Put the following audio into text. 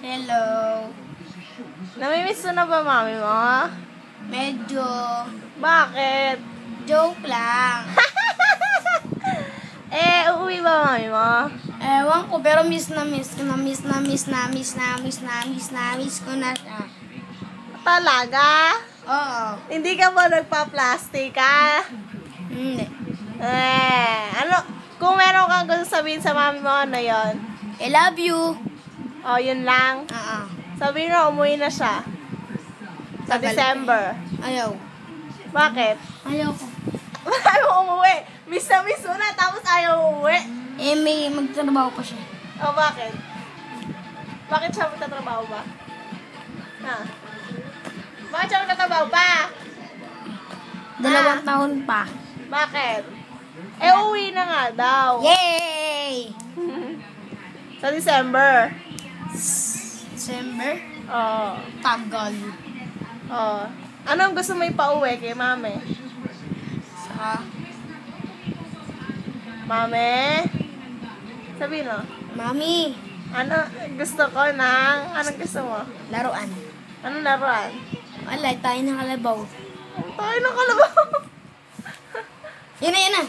Hello. Namimiss mo na ba mami mo? Medyo. Bakit? Joke lang. Uuwi ba mami mo? Ewan ko, pero miss ko na siya. Talaga? Oo. Hindi ka ba nagpa-plastic ka? Hindi. Kung meron kang gusto sabihin sa mami mo, ano yun? I love you. Yun lang. Oo. Sabihin mo, umuwi na siya. Sa Tagal. December. Ayaw. Bakit? Ayaw ko. Ayaw mo umuwi. Miss na miss mo na, tapos ayaw mo umuwi. May magtrabaho pa siya. Bakit? Bakit siya magtatrabaho ba? Ha? Bakit siya magtatrabaho ba? 2 taon pa. Bakit? Uwi na nga daw. Yay! Sa December. December? Oo. Tagal. Oo. Anong gusto mo ipauwi kay mami? Sa Mami? Sabihin mo. Mami. Ano gusto ko ng... Anong gusto mo? Laruan. Anong laruan? Wala, tayo ng kalabaw. Tayo ng kalabaw. Yun na.